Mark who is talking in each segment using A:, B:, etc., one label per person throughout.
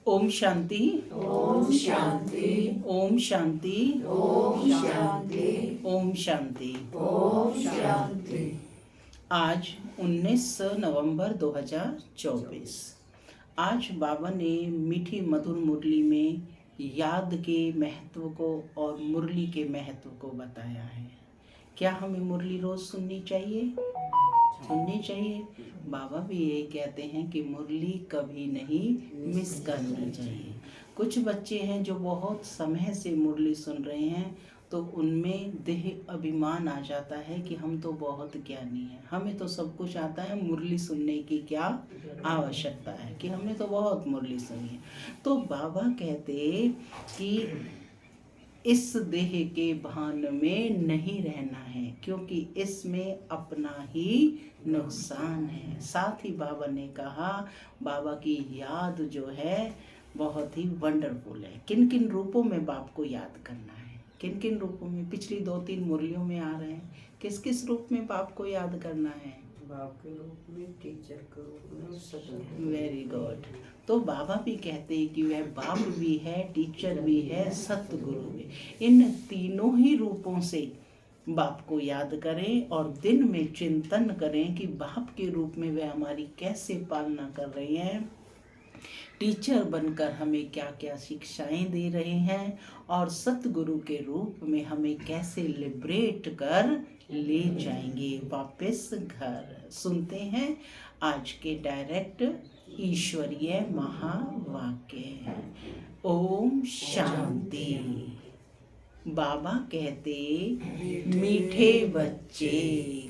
A: ओम शांति।
B: ओम शांति।
A: ओम शांति।
B: ओम शांति।
A: ओम शांति।
B: ओम शांति।
A: आज 19 नवंबर 2024। आज बाबा ने मीठी मधुर मुरली में याद के महत्व को और मुरली के महत्व को बताया है। क्या हमें मुरली रोज सुननी चाहिए? सुननी चाहिए। बाबा भी यही कहते हैं कि मुरली कभी नहीं मिस करनी चाहिए। कुछ बच्चे हैं जो बहुत समय से मुरली सुन रहे हैं, तो उनमें देह अभिमान आ जाता है कि हम तो बहुत ज्ञानी हैं, हमें तो सब कुछ आता है, मुरली सुनने की क्या आवश्यकता है, कि हमने तो बहुत मुरली सुनी है। तो बाबा कहते कि इस देह के भान में नहीं रहना है, क्योंकि इसमें अपना ही नुकसान है। साथ ही बाबा ने कहा, बाबा की याद जो है बहुत ही वंडरफुल है। किन किन रूपों में बाप को याद करना है, किन किन रूपों में? पिछली 2-3 मुरलियों में आ रहे हैं। किस किस रूप में बाप को याद करना है?
B: बाप के रूप में, टीचर के रूप में, सतगुरु।
A: Very good. तो बाबा भी कहते हैं कि वह बाप भी है, टीचर भी है, सतगुरु भी। इन तीनों ही रूपों से बाप को याद करें और दिन में चिंतन करें कि बाप के रूप में वह हमारी कैसे पालना कर रहे हैं, टीचर बनकर हमें क्या क्या शिक्षाएं दे रहे हैं, और सतगुरु के रूप में हमें कैसे लिबरेट कर ले जाएंगे वापस घर। सुनते हैं आज के डायरेक्ट ईश्वरीय महावाक्य। ओम शांति। बाबा कहते, मीठे बच्चे।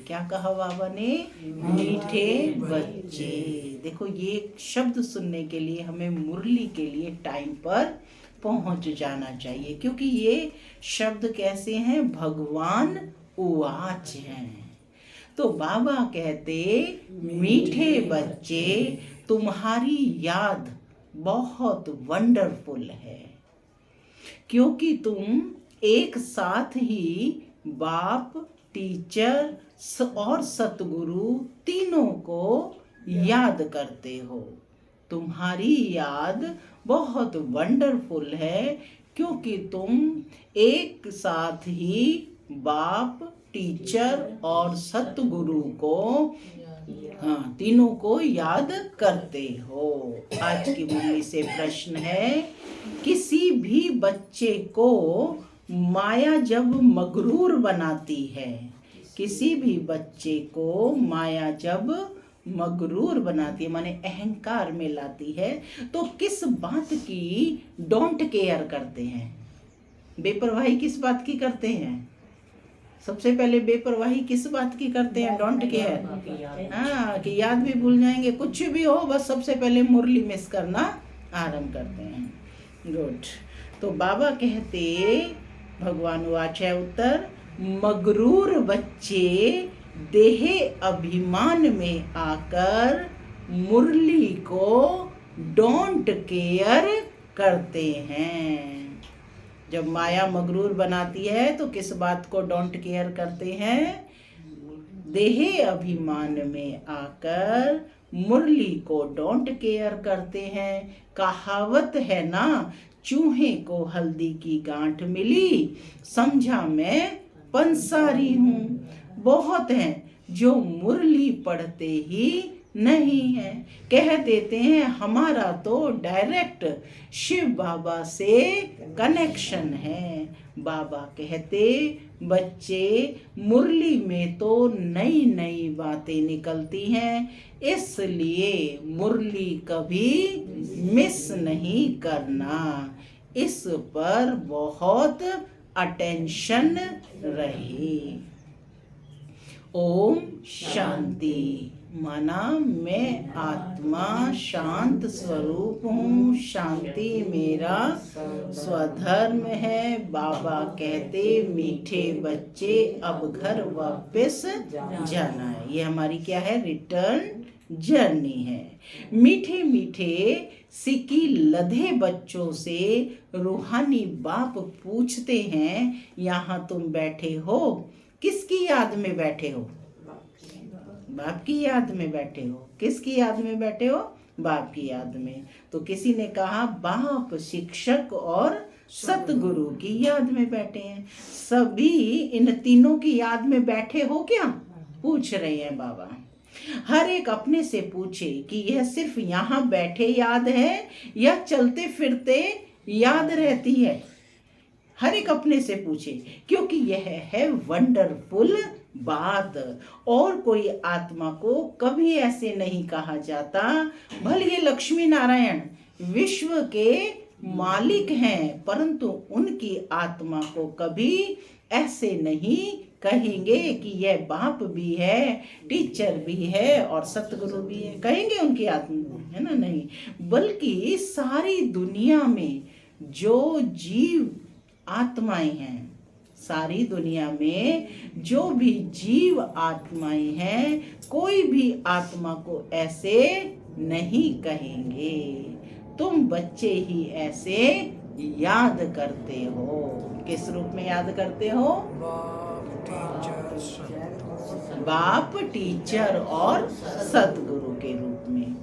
A: क्या कहा बाबा ने? मीठे बच्चे। देखो, ये शब्द सुनने के लिए हमें मुरली के लिए टाइम पर पहुंच जाना चाहिए, क्योंकि ये शब्द कैसे हैं? भगवान उवाच हैं। तो बाबा कहते, मीठे बच्चे, तुम्हारी याद बहुत वंडरफुल है, क्योंकि तुम एक साथ ही बाप, टीचर और सतगुरु तीनों को याद करते हो। तुम्हारी याद बहुत वंडरफुल है, क्योंकि तुम एक साथ ही बाप, टीचर और सतगुरु को, तीनों को याद करते हो। आज की मुरली से प्रश्न है, किसी भी बच्चे को माया जब मगरूर बनाती है, किसी भी बच्चे को माया जब मगरूर बनाती है, माने अहंकार में लाती है, तो किस बात की डोंट केयर करते हैं? बेपरवाही किस बात की करते हैं? सबसे पहले बेपरवाही किस बात की करते हैं? Don't care. हाँ, कि याद भी भूल जाएंगे, कुछ भी हो, बस सबसे पहले मुरली मिस करना आरंभ करते हैं। गुड। तो बाबा कहते, भगवान वाच है उत्तर, मगरूर बच्चे देह अभिमान में आकर मुरली को डोंट केयर करते हैं। जब माया मगरूर बनाती है तो किस बात को डोंट केयर करते हैं? देह अभिमान में आकर मुरली को डोंट केयर करते हैं। कहावत है ना, चूहे को हल्दी की गांठ मिली, समझा मैं पंसारी हूँ। बहुत हैं जो मुरली पढ़ते ही नहीं है, कह देते हैं हमारा तो डायरेक्ट शिव बाबा से कनेक्शन है। बाबा कहते, बच्चे, मुरली में तो नई नई बातें निकलती हैं, इसलिए मुरली कभी मिस नहीं करना। इस पर बहुत अटेंशन रहे। ओम शांति। माना, मैं आत्मा शांत स्वरूप हूँ, शांति मेरा स्वधर्म है। बाबा कहते, मीठे बच्चे, अब घर वापस जाना है। ये हमारी क्या है? रिटर्न जर्नी है। मीठे मीठे सिकी लधे बच्चों से रूहानी बाप पूछते हैं, यहाँ तुम बैठे हो, किसकी याद में बैठे हो? बाप की याद में बैठे हो। किसकी याद में बैठे हो? बाप की याद में। तो किसी ने कहा बाप, शिक्षक और सतगुरु की याद में बैठे हैं। सभी इन तीनों की याद में बैठे हो क्या, पूछ रहे हैं बाबा। हर एक अपने से पूछे कि यह सिर्फ यहाँ बैठे याद है या चलते फिरते याद रहती है। हर एक अपने से पूछे, क्योंकि यह है वंडरफुल बात। और कोई आत्मा को कभी ऐसे नहीं कहा जाता। भले ये लक्ष्मी नारायण विश्व के मालिक हैं, परंतु उनकी आत्मा को कभी ऐसे नहीं कहेंगे कि यह बाप भी है, टीचर भी है और सतगुरु भी है। कहेंगे उनकी आत्मा, है ना? नहीं, बल्कि सारी दुनिया में जो जीव आत्माएं हैं, सारी दुनिया में जो भी जीव आत्माएं हैं, कोई भी आत्मा को ऐसे नहीं कहेंगे। तुम बच्चे ही ऐसे याद करते हो। किस रूप में याद करते हो? बाप, टीचर और सतगुरु के रूप में।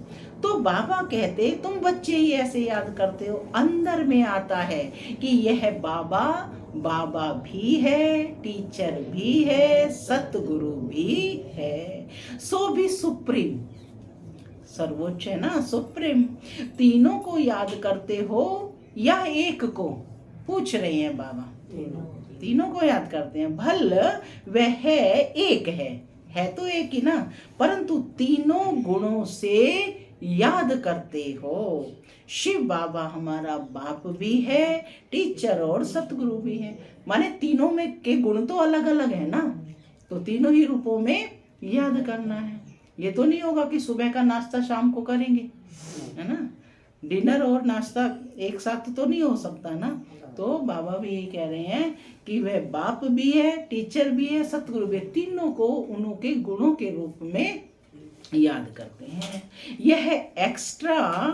A: तो बाबा कहते तुम बच्चे ही ऐसे याद करते हो। अंदर में आता है कि यह बाबा बाबा भी है, टीचर भी है, सतगुरु भी है। सो भी सुप्रीम, सर्वोच्च है ना, सुप्रीम। तीनों को याद करते हो या एक को, पूछ रहे हैं बाबा। तीनों को याद करते हैं। भल वह है एक है तो एक ही ना, परंतु तीनों गुणों से याद करते हो। शिव बाबा हमारा बाप भी है, टीचर और सतगुरु भी है। माने तीनों में के गुण तो अलग अलग है ना, तो तीनों ही रूपों में याद करना है। ये तो नहीं होगा कि सुबह का नाश्ता शाम को करेंगे, है ना? डिनर और नाश्ता एक साथ तो नहीं हो सकता ना। तो बाबा भी यही कह रहे हैं कि वह बाप भी है, टीचर भी है, सतगुरु भी है। तीनों को उनके गुणों के रूप में याद करते हैं। यह एक्स्ट्रा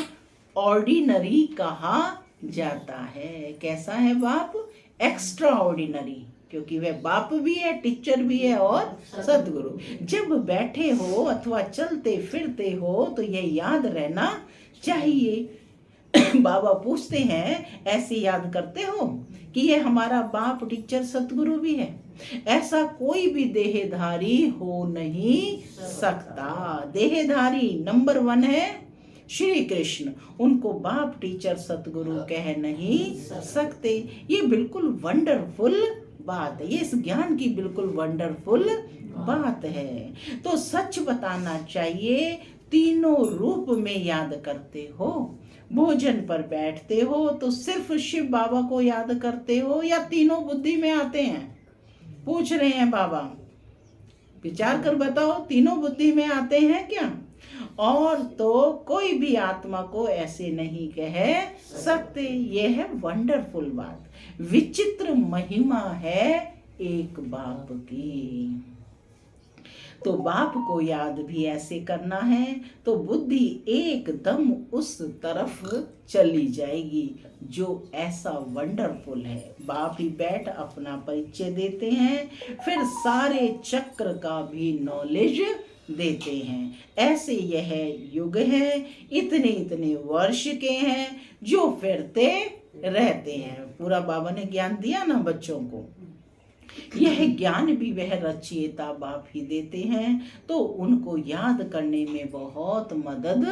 A: ऑर्डिनरी कहा जाता है। कैसा है बाप? एक्स्ट्रा ऑर्डिनरी, क्योंकि वह बाप भी है, टीचर भी है और सतगुरु। जब बैठे हो अथवा चलते फिरते हो तो यह याद रहना चाहिए। बाबा पूछते हैं ऐसे याद करते हो कि ये हमारा बाप, टीचर, सतगुरु भी है। ऐसा कोई भी देहधारी हो नहीं सकता। देहधारी नंबर 1 है श्री कृष्ण, उनको बाप, टीचर, सतगुरु कह नहीं सकते। ये बिल्कुल वंडरफुल बात है। ये इस ज्ञान की बिल्कुल वंडरफुल बात है। तो सच बताना चाहिए, तीनों रूप में याद करते हो। भोजन पर बैठते हो तो सिर्फ शिव बाबा को याद करते हो या तीनों बुद्धि में आते हैं? पूछ रहे हैं बाबा, विचार कर बताओ, तीनों बुद्धि में आते हैं क्या? और तो कोई भी आत्मा को ऐसे नहीं कह सकते। यह है वंडरफुल बात, विचित्र महिमा है एक बाप की। तो बाप को याद भी ऐसे करना है तो बुद्धि एकदम उस तरफ चली जाएगी जो ऐसा वंडरफुल है। बाप ही बैठ अपना परिचय देते हैं, फिर सारे चक्र का भी नॉलेज देते हैं। ऐसे यह युग है, इतने इतने वर्ष के हैं जो फिरते रहते हैं। पूरा बाबा ने ज्ञान दिया ना बच्चों को। यह ज्ञान भी वह रचयिता बाप ही देते हैं, तो उनको याद करने में बहुत मदद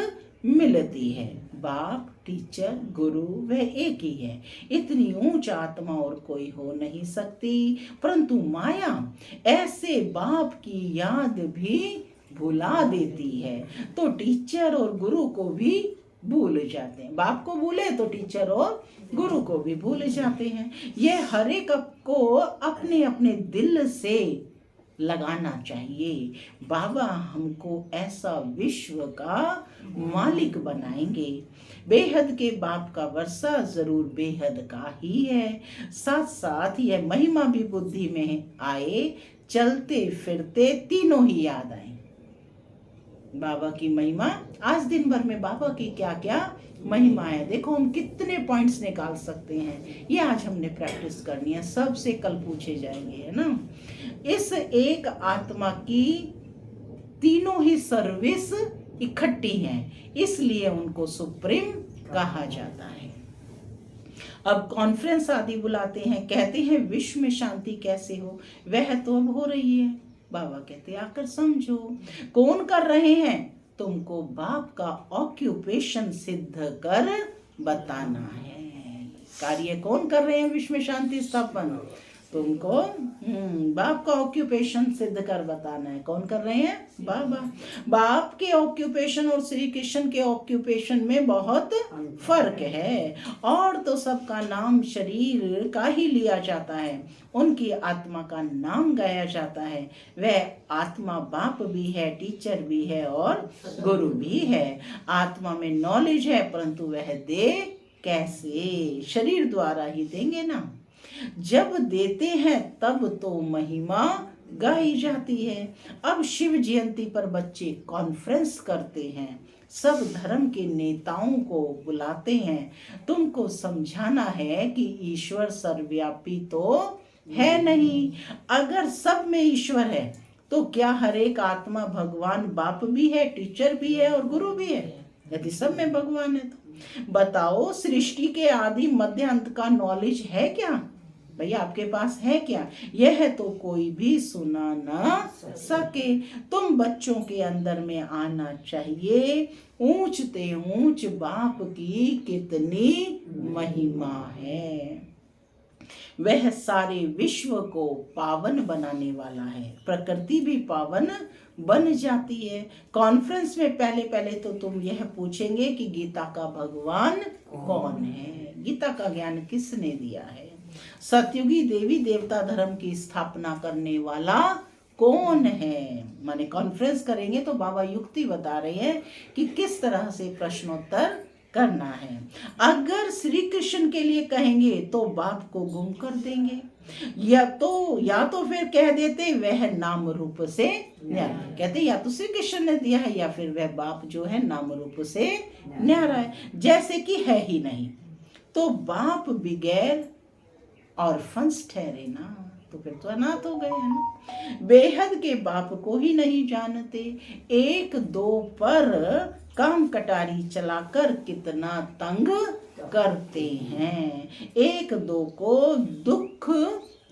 A: मिलती है। बाप, टीचर, गुरु वह एक ही है। इतनी ऊंच आत्मा और कोई हो नहीं सकती, परंतु माया ऐसे बाप की याद भी भुला देती है, तो टीचर और गुरु को भी भूल जाते हैं। बाप को भूले तो टीचर और गुरु को भी भूल जाते हैं। यह हर एक को अपने अपने दिल से लगाना चाहिए। बाबा हमको ऐसा विश्व का मालिक बनाएंगे। बेहद के बाप का वर्षा जरूर बेहद का ही है। साथ साथ यह महिमा भी बुद्धि में आए, चलते फिरते तीनों ही याद आए। बाबा की महिमा, आज दिन भर में बाबा की क्या क्या महिमा है। देखो हम कितने पॉइंट्स निकाल सकते हैं। ये आज हमने प्रैक्टिस करनी है, सबसे कल पूछे जाएंगे, है ना। इस एक आत्मा की तीनों ही सर्विस इकट्ठी हैं, इसलिए उनको सुप्रीम कहा जाता है। अब कॉन्फ्रेंस आदि बुलाते हैं, कहते हैं विश्व में शांति कैसे हो, वह तो अब हो रही है। बाबा कहते आकर समझो। कौन कर रहे हैं? तुमको बाप का ऑक्यूपेशन सिद्ध कर बताना है। कार्य कौन कर रहे हैं विश्व में शांति स्थापन? तुमको बाप का ऑक्यूपेशन सिद्ध कर बताना है। कौन कर रहे हैं? बाबा। बाप के ऑक्यूपेशन और श्री कृष्ण के ऑक्यूपेशन में बहुत फर्क है। और तो सबका नाम शरीर का ही लिया जाता है, उनकी आत्मा का नाम गाया जाता है। वह आत्मा बाप भी है, टीचर भी है और गुरु भी है। आत्मा में नॉलेज है, परंतु वह दे कैसे? शरीर द्वारा ही देंगे ना। जब देते हैं तब तो महिमा गाई जाती है। अब शिव जयंती पर बच्चे कॉन्फ्रेंस करते हैं, सब धर्म के नेताओं को बुलाते हैं। तुमको समझाना है कि ईश्वर सर्वव्यापी तो है नहीं। अगर सब में ईश्वर है तो क्या हर एक आत्मा भगवान बाप भी है, टीचर भी है और गुरु भी है? यदि सब में भगवान है तो बताओ, सृष्टि के आदि मध्य अंत का नॉलेज है क्या? भैया आपके पास है क्या? यह तो कोई भी सुना ना सके। तुम बच्चों के अंदर में आना चाहिए। ऊंचते ऊंच बाप की कितनी महिमा है। वह सारे विश्व को पावन बनाने वाला है। प्रकृति भी पावन बन जाती है। कॉन्फ्रेंस में पहले पहले तो तुम यह पूछेंगे कि गीता का भगवान कौन है? गीता का ज्ञान किसने दिया है? सतयुगी देवी देवता धर्म की स्थापना करने वाला कौन है? माने कॉन्फ्रेंस करेंगे तो बाबा युक्ति बता रहे हैं कि किस तरह से प्रश्नोत्तर करना है। अगर श्री कृष्ण के लिए कहेंगे तो बाप को गुम कर देंगे, या तो फिर कह देते वह नाम रूप से न्यारा। कहते या तो श्री कृष्ण ने दिया है या फिर वह बाप जो है नाम रूप से न्यारा है, जैसे कि है ही नहीं। तो बाप बगैर ऑर्फन्स ठहरे ना, तो फिर तो अनाथ हो गए हैं ना। बेहद के बाप को ही नहीं जानते। एक दो पर काम कटारी चलाकर कितना तंग करते हैं, एक दो को दुख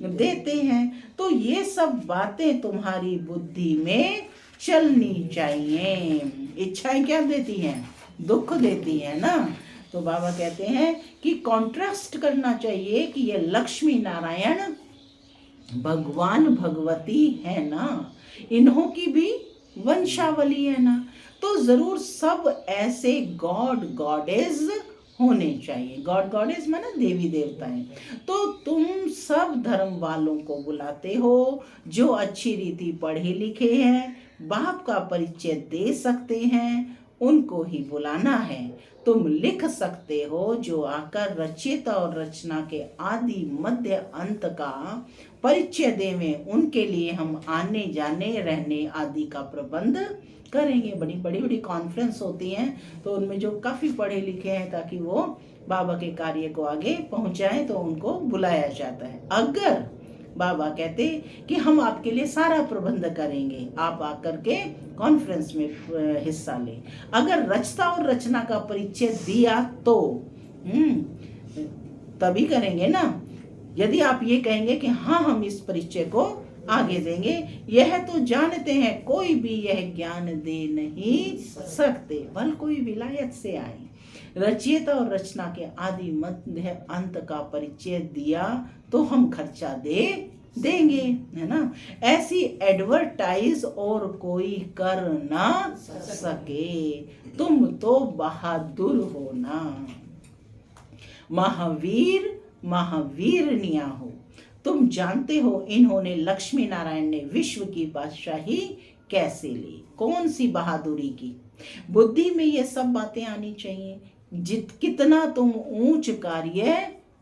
A: देते हैं। तो ये सब बातें तुम्हारी बुद्धि में चलनी चाहिए। इच्छाएं क्या देती हैं? दुख देती है ना। तो बाबा कहते हैं कि कॉन्ट्रास्ट करना चाहिए कि ये लक्ष्मी नारायण भगवान भगवती है ना, इन्हों की भी वंशावली है ना। तो जरूर सब ऐसे गॉड गॉडेस होने चाहिए। गॉड गॉडेस माना देवी देवताएं। तो तुम सब धर्म वालों को बुलाते हो जो अच्छी रीति पढ़े लिखे हैं, बाप का परिचय दे सकते हैं, उनको ही बुलाना है। तुम लिख सकते हो जो आकर रचयिता और रचना के आदि मध्य अंत का परिचय देवें, उनके लिए हम आने जाने रहने आदि का प्रबंध करेंगे। बड़ी बड़ी कॉन्फ्रेंस होती हैं तो उनमें जो काफ़ी पढ़े लिखे हैं ताकि वो बाबा के कार्य को आगे पहुंचाएं, तो उनको बुलाया जाता है। अगर बाबा कहते कि हम आपके लिए सारा प्रबंध करेंगे, आप आकर के कॉन्फ्रेंस में हिस्सा लें। अगर रचता और रचना का परिचय दिया तो तभी करेंगे ना। यदि आप ये कहेंगे कि हाँ हम इस परिचय को आगे देंगे, यह तो जानते हैं कोई भी यह ज्ञान दे नहीं सकते, बल कोई विलायत से आए। रचयिता और रचना के आदि मध्य अंत का परिचय दिया तो हम खर्चा देंगे, है ना। ऐसी एडवर्टाइज और कोई कर ना सके। तुम तो बहादुर हो ना, महावीर महावीरनिया हो। तुम जानते हो इन्होंने लक्ष्मी नारायण ने विश्व की बादशाही कैसे ली, कौन सी बहादुरी की। बुद्धि में ये सब बातें आनी चाहिए। कितना तुम ऊंच कार्य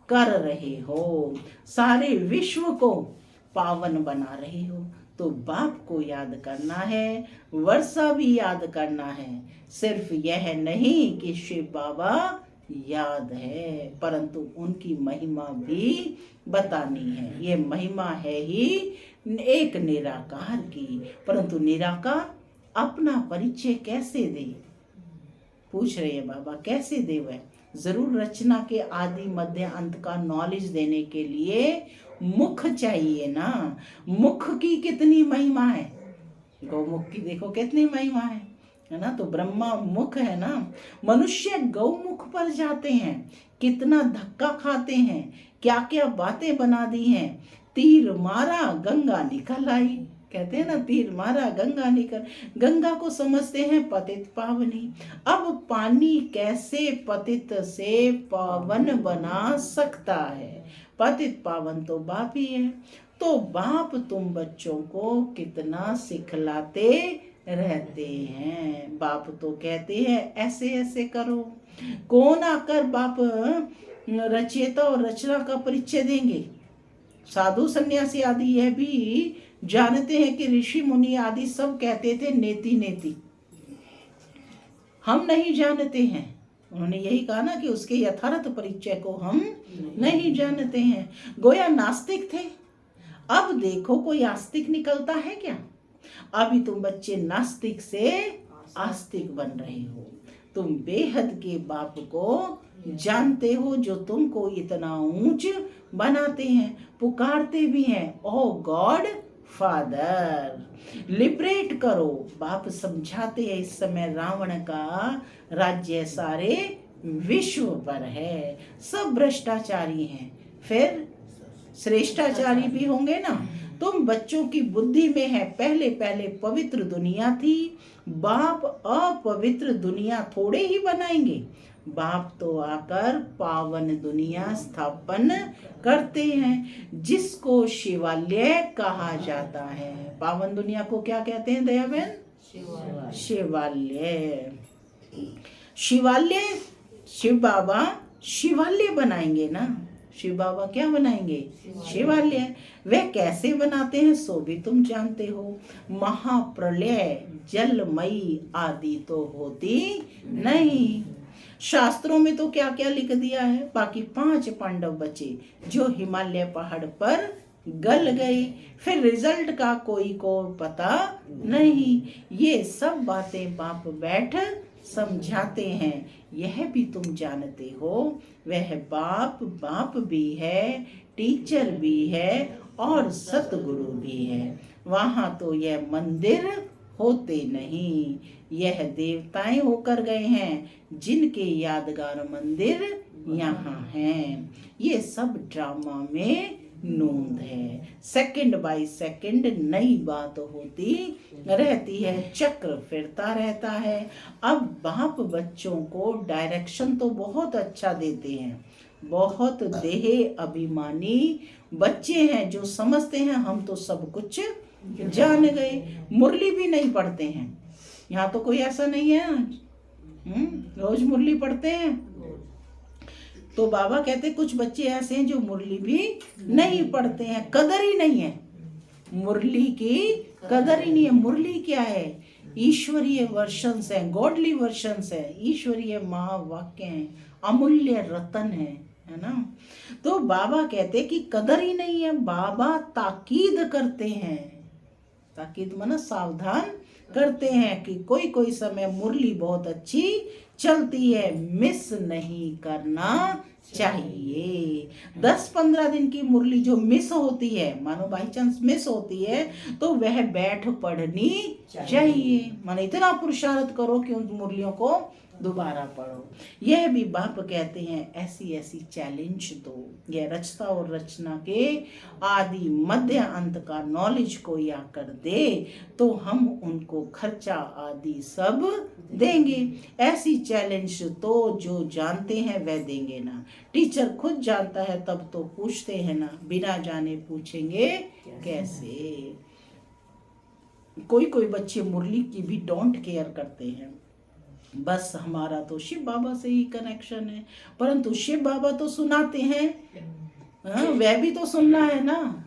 A: कर रहे हो, सारे विश्व को पावन बना रहे हो। तो बाप को याद करना है, वर्षा भी याद करना है। सिर्फ यह नहीं कि शिव बाबा याद है, परंतु उनकी महिमा भी बतानी है। ये महिमा है ही एक निराकार की, परंतु निराकार अपना परिचय कैसे दे, पूछ रहे हैं बाबा, कैसे दे वह। जरूर रचना के आदि मध्य अंत का नॉलेज देने के लिए मुख चाहिए ना। मुख की कितनी महिमा है, गौमुख की देखो कितनी महिमा है ना। तो ब्रह्मा मुख है ना। मनुष्य गौमुख पर जाते हैं, कितना धक्का खाते हैं, क्या क्या बातें बना दी हैं। तीर मारा गंगा निकल आई, कहते हैं ना, तीर मारा गंगा निकल। गंगा को समझते हैं पतित पावनी। अब पानी कैसे पतित से पावन बना सकता है, पतित पावन तो बाप ही है। तो बाप तुम बच्चों को कितना सिखलाते रहते हैं। बाप तो कहते हैं ऐसे ऐसे करो। कौन आकर बाप रचयिता और रचना का परिचय देंगे। साधु सन्यासी आदि यह भी जानते हैं कि ऋषि मुनि आदि सब कहते थे नेति नेति, हम नहीं जानते हैं। उन्होंने यही कहा ना कि उसके यथार्थ परिचय को हम नहीं जानते हैं। गोया नास्तिक थे, अब देखो कोई आस्तिक निकलता है क्या। अभी तुम बच्चे नास्तिक से आस्तिक बन रहे हो। तुम बेहद के बाप को जानते हो जो तुमको इतना ऊंच बनाते हैं, पुकारते भी हैं, ओ गॉड फादर लिबरेट करो। बाप समझाते हैं इस समय रावण का राज्य सारे विश्व पर है, सब भ्रष्टाचारी हैं, फिर श्रेष्ठाचारी भी होंगे ना। तुम बच्चों की बुद्धि में है, पहले पहले पवित्र दुनिया थी, बाप अपवित्र दुनिया थोड़े ही बनाएंगे। बाप तो आकर पावन दुनिया स्थापन करते हैं, जिसको शिवालय कहा जाता है। पावन दुनिया को क्या कहते हैं दया बहन? शिवालय। शिवालय शिव बाबा शिवालय बनाएंगे ना। शिव बाबा क्या बनाएंगे? शिवालय। वे कैसे बनाते हैं सो भी तुम जानते हो। महाप्रलय जलमयी आदि तो होती नहीं। शास्त्रों में तो क्या क्या लिख दिया है। बाकी 5 पांडव बचे जो हिमालय पहाड़ पर गल गए, फिर रिजल्ट का कोई को पता नहीं। ये सब बातें बाप बैठ समझाते हैं, यह भी तुम जानते हो। वह बाप बाप भी है, टीचर भी है और सतगुरु भी है। वहाँ तो यह मंदिर होते नहीं, यह देवताएं होकर गए हैं, जिनके यादगार मंदिर यहाँ हैं। ये सब ड्रामा में नूंद है। सेकंड बाय सेकंड नई बात होती रहती है, चक्र फिरता रहता है। अब बाप बच्चों को डायरेक्शन तो बहुत अच्छा देते हैं। बहुत देह अभिमानी बच्चे हैं जो समझते हैं हम तो सब कुछ जान गए। मुरली भी नहीं पढ़ते हैं, यहाँ तो कोई ऐसा नहीं है। रोज मुरली पढ़ते हैं। तो बाबा कहते कुछ बच्चे ऐसे हैं जो मुरली भी नहीं पढ़ते हैं, कदर ही नहीं है मुरली की, कदर ही नहीं है। मुरली क्या है? ईश्वरीय वर्षन्स है, गॉडली वर्षन्स है, ईश्वरीय महावाक्य है, अमूल्य रतन है ना। तो बाबा कहते कि कदर ही नहीं है। बाबा ताकीद करते हैं, ताकीद माना सावधान करते हैं कि कोई कोई समय मुरली बहुत अच्छी चलती है, मिस नहीं करना चाहिए। 10-15 दिन की मुरली जो मिस होती है, मानो बाई चांस मिस होती है, तो वह बैठ पढ़नी चाहिए। मानो इतना पुरुषार्थ करो कि उन मुरलियों को दोबारा पढ़ो। यह भी बाप कहते हैं ऐसी ऐसी चैलेंज दो। यह रचता और रचना के आदि मध्य अंत का नॉलेज कोई आकर दे तो हम उनको खर्चा आदि सब देंगे। ऐसी चैलेंज तो जो जानते हैं वह देंगे ना। टीचर खुद जानता है तब तो पूछते हैं ना, बिना जाने पूछेंगे कैसे। कोई कोई बच्चे मुरली की भी डोंट केयर करते हैं, बस हमारा तो शिव बाबा से ही कनेक्शन है। परंतु शिव बाबा तो सुनाते हैं, वह भी तो सुनना है ना।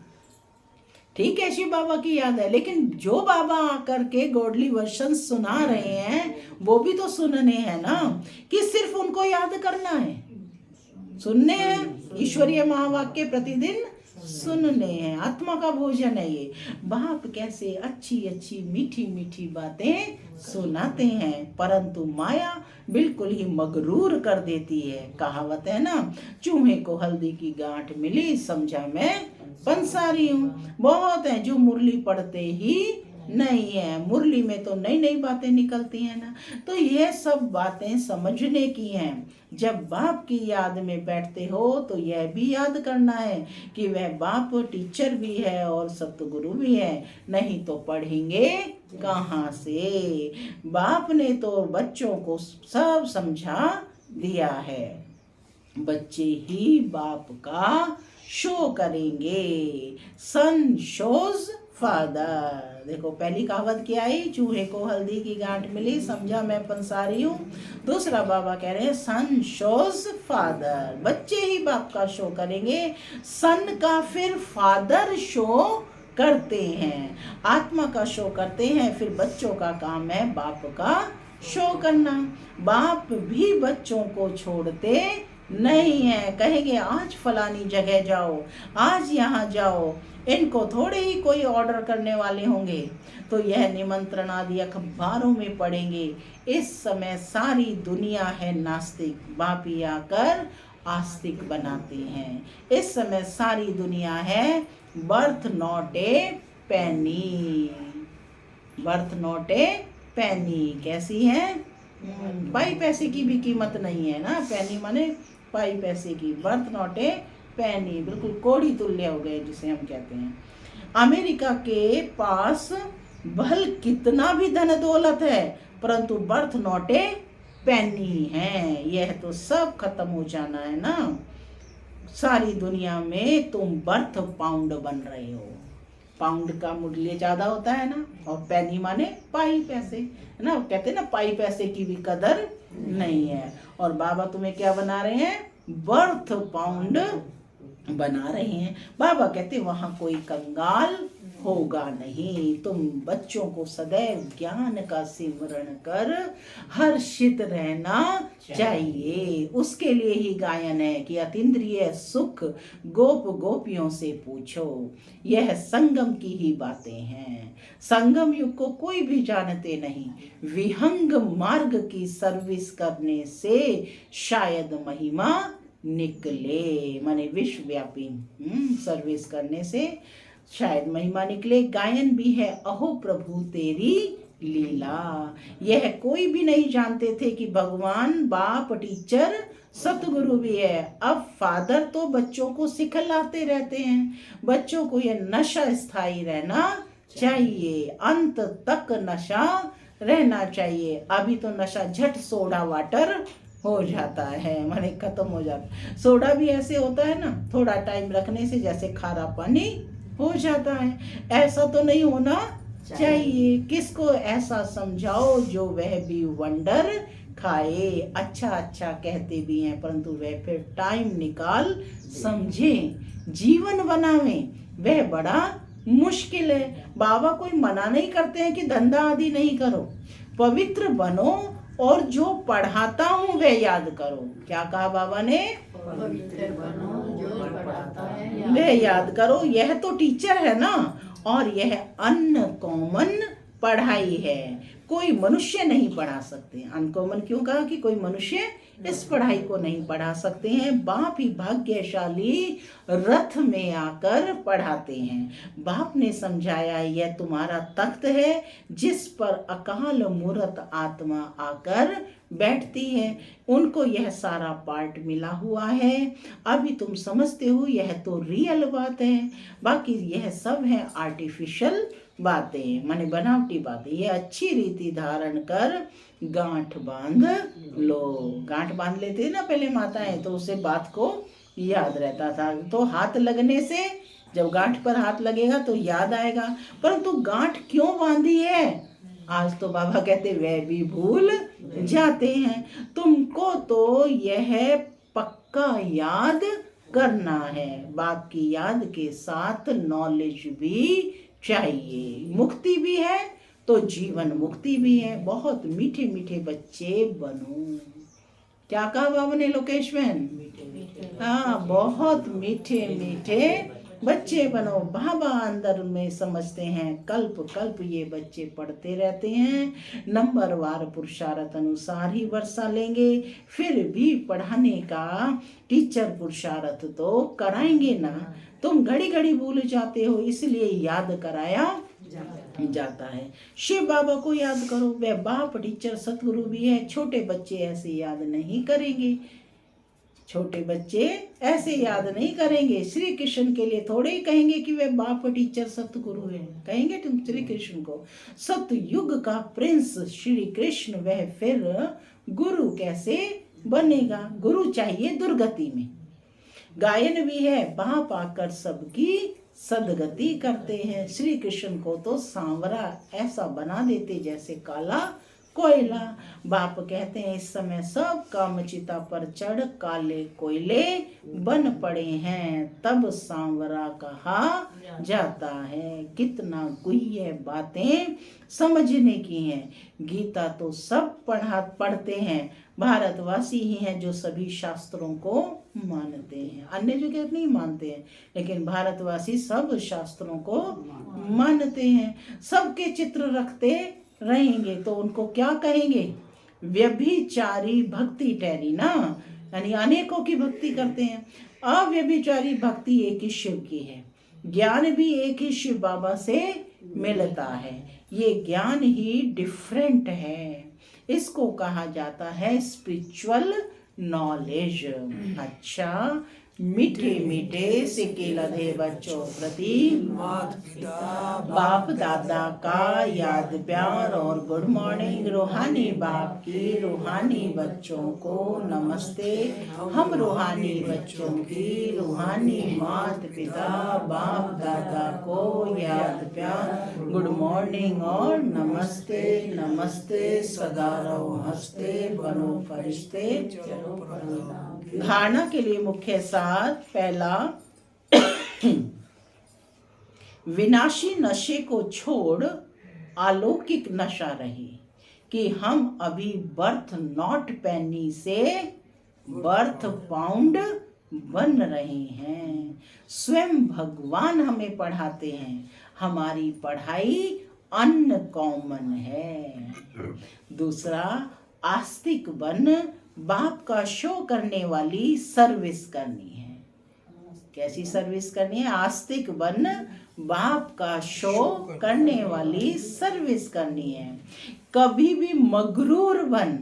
A: ठीक है शिव बाबा की याद है, लेकिन जो बाबा आकर के गॉडली वर्षन सुना रहे हैं वो भी तो सुनने हैं ना, कि सिर्फ उनको याद करना है। सुनने हैं ईश्वरीय महावाक्य प्रतिदिन सुनने हैं, आत्मा का भोजन है ये। बाप कैसे अच्छी अच्छी मीठी मीठी बातें सुनाते हैं, परंतु माया बिल्कुल ही मगरूर कर देती है। कहावत है ना, चूहे को हल्दी की गांठ मिली, समझा मैं पंसारी हूँ। बहुत है जो मुरली पढ़ते ही नहीं है, मुरली में तो नई नई बातें निकलती हैं ना। तो ये सब बातें समझने की हैं। जब बाप की याद में बैठते हो तो यह भी याद करना है कि वह बाप टीचर भी है और सतगुरु भी है, नहीं तो पढ़ेंगे कहाँ से। बाप ने तो बच्चों को सब समझा दिया है, बच्चे ही बाप का शो करेंगे। सन शोज फादर। देखो पहली कहावत क्या आई, चूहे को हल्दी की गांठ मिली, समझा मैं पंसारी हूँ। दूसरा बाबा कह रहे हैं सन शोज फादर, बच्चे ही बाप का शो करेंगे। सन का फिर फादर शो करते हैं, आत्मा का शो करते हैं, फिर बच्चों का काम है बाप का शो करना। बाप भी बच्चों को छोड़ते नहीं है, कहेंगे आज फलानी जगह जाओ, आज यहाँ जाओ। इनको थोड़े ही कोई ऑर्डर करने वाले होंगे, तो यह निमंत्रण आदि अखबारों में पढ़ेंगे। इस समय सारी दुनिया है नास्तिक, बाप ही आकर आस्तिक बनाते हैं। इस समय सारी दुनिया है worth not a penny, worth not a penny. कैसी है, पाई पैसे की भी कीमत नहीं है ना, पेनी माने पाई पैसे की, बर्थ नॉट ए पेनी, बिल्कुल कोड़ी तुल्य हो गए जिसे हम कहते हैं। अमेरिका के पास भल कितना भी धन दौलत है, परंतु बर्थ नॉट ए पेनी है। यह तो सब खत्म हो जाना है ना। सारी दुनिया में तुम बर्थ पाउंड बन रहे हो, पाउंड का मूल्य ज्यादा होता है ना, और पेनी माने पाई पैसे है ना। कहते हैं ना पाई पैसे की भी कदर नहीं है। और बाबा तुम्हें क्या बना रहे हैं, बर्थ पाउंड बना रहे हैं। बाबा कहते वहां कोई कंगाल होगा नहीं। तुम बच्चों को सदैव ज्ञान का सिमरण कर हर्षित रहना चाहिए। उसके लिए ही गायन है कि अतीन्द्रिय सुख गोप गोपियों से पूछो। यह संगम की ही बातें हैं। संगम युग को कोई भी जानते नहीं। विहंग मार्ग की सर्विस करने से शायद महिमा निकले, माने विश्वव्यापी सर्विस करने से शायद महिमा निकले। गायन भी है अहो प्रभु तेरी लीला। यह कोई भी नहीं जानते थे कि भगवान बाप टीचर सतगुरु भी है। अब फादर तो बच्चों को सिखलाते रहते हैं। बच्चों को यह नशा स्थायी रहना चाहिए, अंत तक नशा रहना चाहिए। अभी तो नशा झट सोडा वाटर हो जाता है, माने खत्म हो जाता है। सोडा भी ऐसे होता है ना, थोड़ा टाइम रखने से जैसे खारा पानी हो जाता है। ऐसा तो नहीं होना चाहिए। किसको ऐसा समझाओ जो वह भी वंडर खाए। अच्छा अच्छा कहते भी हैं, परंतु वह फिर टाइम निकाल समझे, जीवन बनावे, वह बड़ा मुश्किल है। बाबा कोई मना नहीं करते हैं कि धंधा आदि नहीं करो, पवित्र बनो और जो पढ़ाता हूँ वह याद करो। क्या कहा बाबा ने,
B: पवित्र बनो, जो पढ़ाता है
A: वह याद करो। यह तो टीचर है ना, और यह अनकॉमन पढ़ाई है। कोई मनुष्य नहीं पढ़ा सकते। अनकॉमन क्यों कहा, कि कोई मनुष्य इस पढ़ाई को नहीं पढ़ा सकते हैं। बाप ही भाग्यशाली रथ में आकर पढ़ाते हैं। बाप ने समझाया यह तुम्हारा तख्त है जिस पर अकाल मूर्त आत्मा आकर बैठती है। उनको यह सारा पार्ट मिला हुआ है। अभी तुम समझते हो यह तो रियल बात है, बाकी यह सब है आर्टिफिशियल बातें, माने बनावटी बातें। ये अच्छी रीति धारण कर गांठ बांध लो। गांठ बांध लेते ना पहले माताएं, तो उससे बात को याद रहता था। तो हाथ लगने से, जब गांठ पर हाथ लगेगा तो याद आएगा। परंतु गांठ क्यों बांधी है आज तो बाबा कहते वह भी भूल जाते हैं। तुमको तो यह पक्का याद करना है। बाप की याद के साथ नॉलेज भी चाहिए। मुक्ति भी है तो जीवन मुक्ति भी है। बहुत मीठे मीठे बच्चे बनो। क्या कहा बाबा ने लोकेश बहन, हाँ बहुत मीठे मीठे बच्चे बनो। बाबा अंदर में समझते हैं, कल्प कल्प ये बच्चे पढ़ते रहते हैं, नंबरवार पुरुषार्थ अनुसार ही वर्षा लेंगे, फिर भी पढ़ाने का टीचर पुरुषार्थ तो कराएंगे ना। तुम घड़ी घड़ी भूल जाते हो, इसलिए याद कराया जाता है। शिव बाबा को याद करो, वह बाप टीचर सतगुरु भी है। छोटे बच्चे ऐसे याद नहीं करेंगे, छोटे बच्चे ऐसे याद नहीं करेंगे। श्री कृष्ण के लिए थोड़े ही कहेंगे कि वे बाप टीचर सतगुरु है, कहेंगे तुम श्री कृष्ण को। सतयुग का प्रिंस श्री कृष्ण, वह फिर गुरु कैसे बनेगा? गुरु चाहिए दुर्गति में। गायन भी है, बाप आकर सबकी सदगति करते हैं। श्री कृष्ण को तो सांवरा ऐसा बना देते जैसे काला कोयला। बाप कहते हैं इस समय सब कामचिता पर चढ़ काले कोयले बन पड़े हैं, तब सांवरा कहा जाता है। कितना गुह्य बातें समझने की हैं। गीता तो सब पढ़ते हैं, भारतवासी ही हैं जो सभी शास्त्रों को मानते हैं। अन्य जगह नहीं मानते हैं, लेकिन भारतवासी सब शास्त्रों को मानते हैं। सबके चित्र रखते रहेंगे तो उनको क्या कहेंगे? व्यभिचारी भक्ति ठहरी ना, यानी अनेकों की भक्ति करते हैं। अव्यभिचारी भक्ति एक ही शिव की है, ज्ञान भी एक ही शिव बाबा से मिलता है। ये ज्ञान ही डिफरेंट है, इसको कहा जाता है स्पिरिचुअल नॉलेज। अच्छा, मीठे मीठे सिक्के लधे बच्चों प्रति बाप दादा का याद प्यार और गुड मॉर्निंग। रूहानी बाप की रूहानी बच्चों को नमस्ते। हम रूहानी बच्चों की रूहानी माता पिता बाप दादा को याद प्यार, गुड मॉर्निंग और नमस्ते। नमस्ते, सदा रहो हंसते, बनो फरिश्ते, चलो प्रणाम। धारणा के लिए मुख्य सार, पहला, विनाशी नशे को छोड़ अलौकिक नशा रहे कि हम अभी बर्थ नॉट पेनी से बर्थ पाउंड बन रहे हैं। स्वयं भगवान हमें पढ़ाते हैं, हमारी पढ़ाई अनकॉमन है। दूसरा, आस्तिक बन बाप का शो करने वाली सर्विस करनी है। कैसी सर्विस करनी है? आस्तिक बन बाप का शो करने वाली सर्विस करनी है। कभी भी मगरूर बन,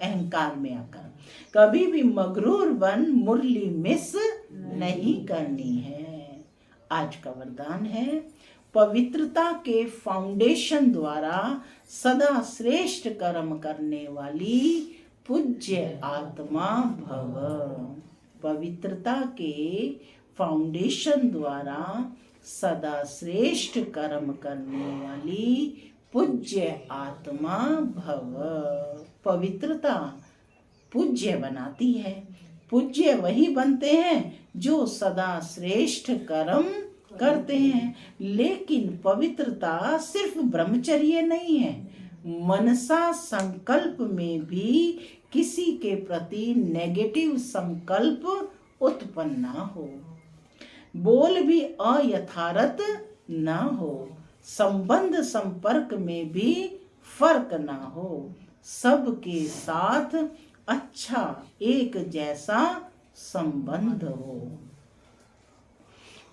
A: अहंकार में आकर कभी भी मगरूर बन मुरली मिस नहीं करनी है। आज का वरदान है, पवित्रता के फाउंडेशन द्वारा सदा श्रेष्ठ कर्म करने वाली पूज्य आत्मा भव। पवित्रता के फाउंडेशन द्वारा सदा श्रेष्ठ कर्म करने वाली पूज्य आत्मा भव। पवित्रता पूज्य बनाती है। पूज्य वही बनते हैं जो सदा श्रेष्ठ कर्म करते हैं। लेकिन पवित्रता सिर्फ ब्रह्मचर्य नहीं है, मनसा संकल्प में भी किसी के प्रति नेगेटिव संकल्प उत्पन्न ना हो, बोल भी अयथार्थ ना हो, संबंध संपर्क में भी फर्क ना हो, सबके साथ अच्छा एक जैसा संबंध हो।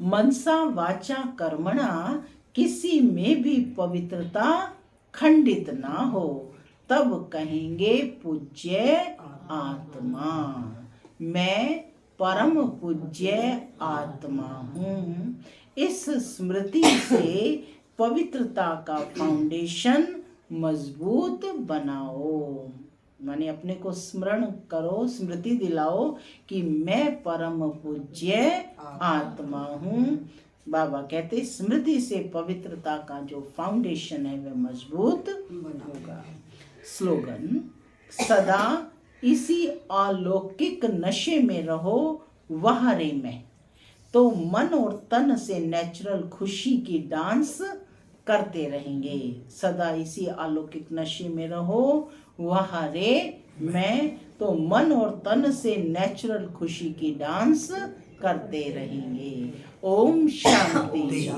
A: मनसा वाचा कर्मणा किसी में भी पवित्रता खंडित ना हो, तब कहेंगे पूज्य आत्मा। मैं परम पूज्य आत्मा हूँ। इस स्मृति से पवित्रता का फाउंडेशन मजबूत बनाओ। माने अपने को स्मरण करो, स्मृति दिलाओ कि मैं परम पूज्य आत्मा हूँ। बाबा कहते स्मृति से पवित्रता का जो फाउंडेशन है वह मजबूत होगा। स्लोगन, सदा इसी अलौकिक नशे में रहो वहारे में, तो मन और तन से नेचुरल खुशी की डांस करते रहेंगे। सदा इसी अलौकिक नशे में रहो वहारे में, तो मन और तन से नेचुरल खुशी की डांस करते रहेंगे। ओम शांति।